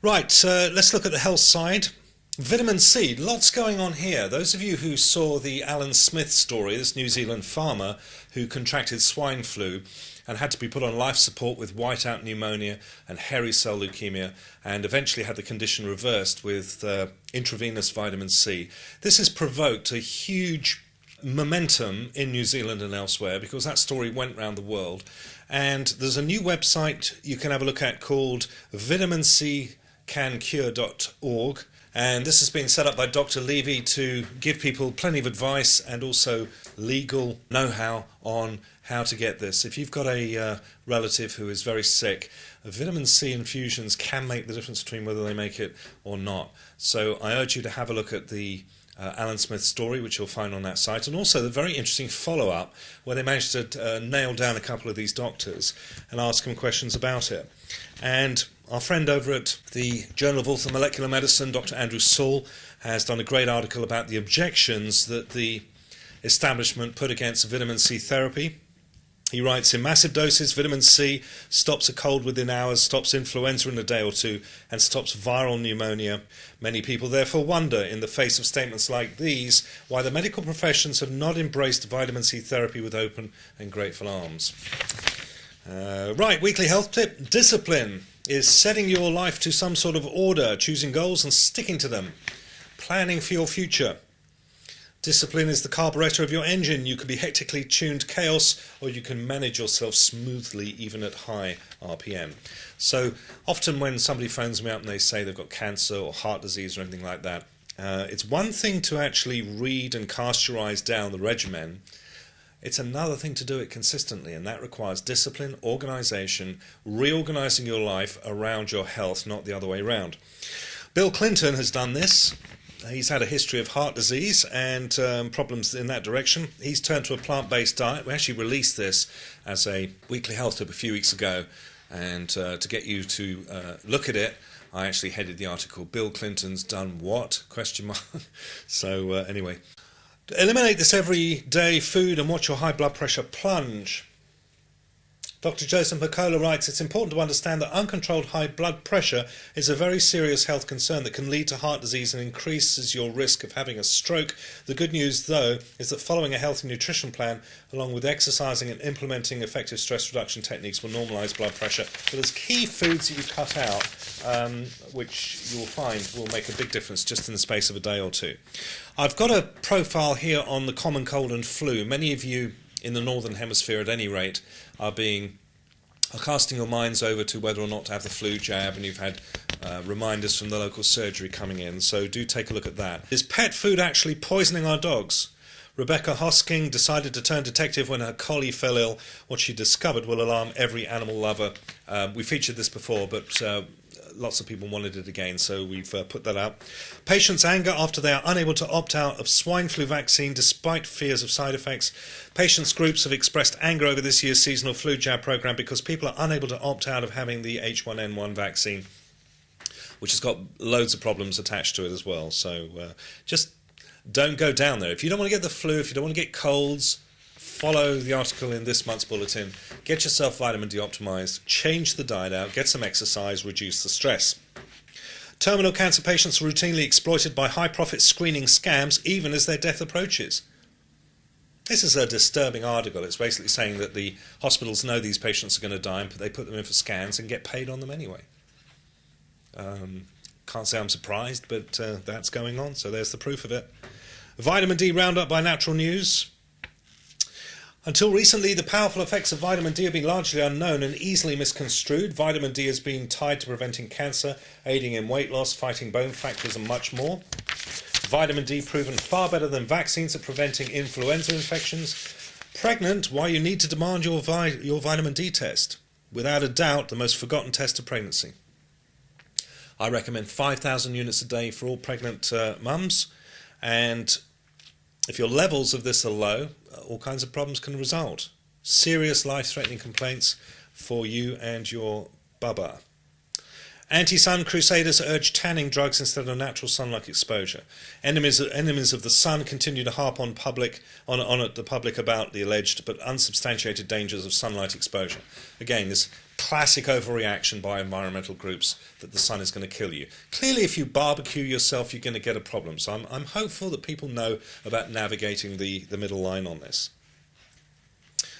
Right, let's look at the health side. Vitamin C, lots going on here. Those of you who saw the Alan Smith story, this New Zealand farmer who contracted swine flu and had to be put on life support with whiteout pneumonia and hairy cell leukemia, and eventually had the condition reversed with intravenous vitamin C. This has provoked a huge momentum in New Zealand and elsewhere because that story went round the world. And there's a new website you can have a look at called vitaminccure.org. And this has been set up by Dr. Levy to give people plenty of advice and also legal know-how on how to get this. If you've got a relative who is very sick, vitamin C infusions can make the difference between whether they make it or not. So I urge you to have a look at the Alan Smith story, which you'll find on that site, and also the very interesting follow-up where they managed to nail down a couple of these doctors and ask them questions about it. And our friend over at the Journal of Orthomolecular Medicine, Dr. Andrew Saul, has done a great article about the objections that the establishment put against vitamin C therapy. He writes, in massive doses, vitamin C stops a cold within hours, stops influenza in a day or two, and stops viral pneumonia. Many people therefore wonder, in the face of statements like these, why the medical professions have not embraced vitamin C therapy with open and grateful arms. Right, weekly health tip. Discipline is setting your life to some sort of order, choosing goals and sticking to them, planning for your future. Discipline is the carburetor of your engine. You can be hectically tuned chaos, or you can manage yourself smoothly even at high RPM. So often when somebody phones me up and they say they've got cancer or heart disease or anything like that, it's one thing to actually read and cast your eyes down the regimen. It's another thing to do it consistently, and that requires discipline, organisation, reorganising your life around your health, not the other way around. Bill Clinton has done this. He's had a history of heart disease and problems in that direction. He's turned to a plant-based diet. We actually released this as a weekly health tip a few weeks ago, and to get you to look at it, I actually headed the article, Bill Clinton's done what? Question mark. So anyway, eliminate this everyday food and watch your high blood pressure plunge. Dr. Joseph Mercola writes, it's important to understand that uncontrolled high blood pressure is a very serious health concern that can lead to heart disease and increases your risk of having a stroke. The good news, though, is that following a healthy nutrition plan, along with exercising and implementing effective stress reduction techniques, will normalise blood pressure. But there's key foods that you cut out, which you'll find will make a big difference just in the space of a day or two. I've got a profile here on the common cold and flu. Many of you in the Northern Hemisphere, at any rate, are casting your minds over to whether or not to have the flu jab, and you've had reminders from the local surgery coming in, so do take a look at that. Is pet food actually poisoning our dogs? Rebecca Hosking decided to turn detective when her collie fell ill. What she discovered will alarm every animal lover. We featured this before, but lots of people wanted it again, so we've put that out. Patients' anger after they are unable to opt out of swine flu vaccine despite fears of side effects. Patients' groups have expressed anger over this year's seasonal flu jab program because people are unable to opt out of having the H1N1 vaccine, which has got loads of problems attached to it as well. So just don't go down there. If you don't want to get the flu, if you don't want to get colds, follow the article in this month's bulletin. Get yourself vitamin D optimized, change the diet out, get some exercise, reduce the stress. Terminal cancer patients are routinely exploited by high-profit screening scams even as their death approaches. This is a disturbing article. It's basically saying that the hospitals know these patients are going to die, but they put them in for scans and get paid on them anyway. Can't say I'm surprised, but that's going on, so there's the proof of it. Vitamin D roundup by Natural News. Until recently, the powerful effects of vitamin D have been largely unknown and easily misconstrued. Vitamin D has been tied to preventing cancer, aiding in weight loss, fighting bone fractures and much more. Vitamin D proven far better than vaccines at preventing influenza infections. Pregnant, why you need to demand your vitamin D test. Without a doubt, the most forgotten test of pregnancy. I recommend 5,000 units a day for all pregnant mums, and if your levels of this are low, all kinds of problems can result. Serious life-threatening complaints for you and your bubba. Anti-sun crusaders urge tanning drugs instead of natural sunlight exposure. Enemies of the sun continue to harp on the public about the alleged but unsubstantiated dangers of sunlight exposure. Again, this classic overreaction by environmental groups that the sun is going to kill you. Clearly, if you barbecue yourself, you're going to get a problem. So I'm hopeful that people know about navigating the middle line on this.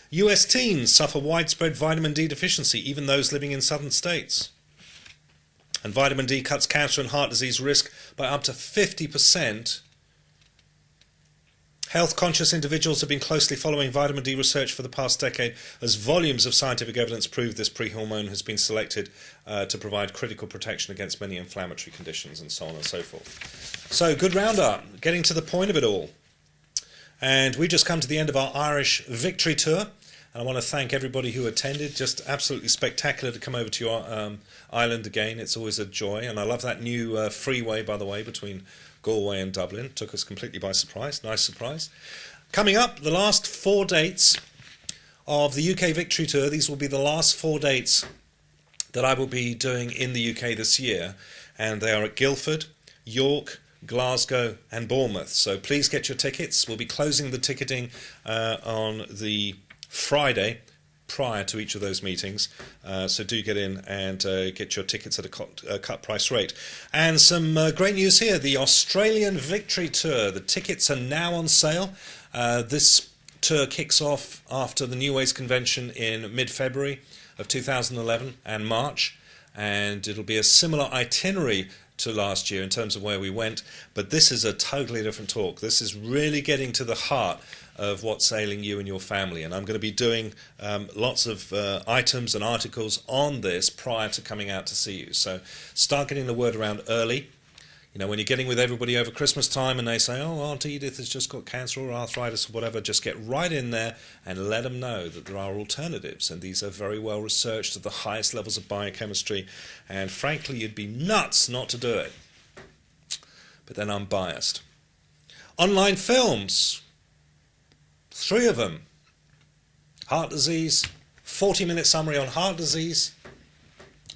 US teens suffer widespread vitamin D deficiency, even those living in southern states. And vitamin D cuts cancer and heart disease risk by up to 50%. Health-conscious individuals have been closely following vitamin D research for the past decade, as volumes of scientific evidence prove this pre-hormone has been selected to provide critical protection against many inflammatory conditions, and so on and so forth. So, good roundup, getting to the point of it all. And we just come to the end of our Irish Victory Tour. And I want to thank everybody who attended. Just absolutely spectacular to come over to your island again. It's always a joy. And I love that new freeway, by the way, between Galway and Dublin. Took us completely by surprise. Nice surprise. Coming up, the last 4 dates of the UK Victory Tour. These will be the last 4 dates that I will be doing in the UK this year. And they are at Guildford, York, Glasgow and Bournemouth. So please get your tickets. We'll be closing the ticketing on the Friday prior to each of those meetings, so do get in and get your tickets at a cut price rate. And some great news here, the Australian Victory Tour, the tickets are now on sale. This tour kicks off after the New Ways Convention in mid-February of 2011 and March, and it'll be a similar itinerary to last year in terms of where we went, but this is a totally different talk. This is really getting to the heart of what's ailing you and your family, and I'm going to be doing lots of items and articles on this prior to coming out to see you. So start getting the word around early. You know, when you're getting with everybody over Christmas time and they say, oh, Aunt Edith has just got cancer or arthritis or whatever, just get right in there and let them know that there are alternatives, and these are very well researched at the highest levels of biochemistry, and frankly you'd be nuts not to do it. But then I'm biased. Online films. 3 of them. Heart disease, 40-minute summary on heart disease,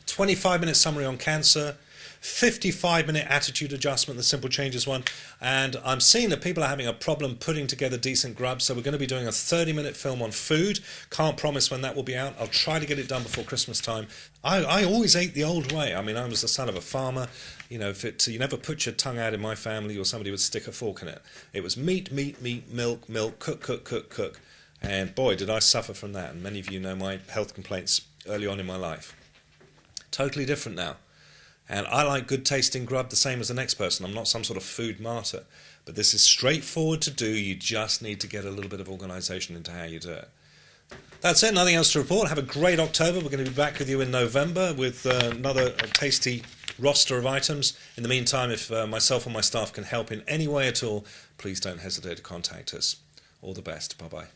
25-minute summary on cancer, 55-minute attitude adjustment, the simple changes one, and I'm seeing that people are having a problem putting together decent grub, so we're going to be doing a 30-minute film on food. Can't promise when that will be out. I'll try to get it done before Christmas time. I always ate the old way. I mean, I was the son of a farmer. You know, you never put your tongue out in my family or somebody would stick a fork in it. It was meat, meat, meat, milk, milk, cook, cook, cook, cook. And boy, did I suffer from that. And many of you know my health complaints early on in my life. Totally different now. And I like good tasting grub the same as the next person. I'm not some sort of food martyr. But this is straightforward to do. You just need to get a little bit of organisation into how you do it. That's it. Nothing else to report. Have a great October. We're going to be back with you in November with another tasty roster of items. In the meantime, if myself or my staff can help in any way at all, please don't hesitate to contact us. All the best. Bye-bye.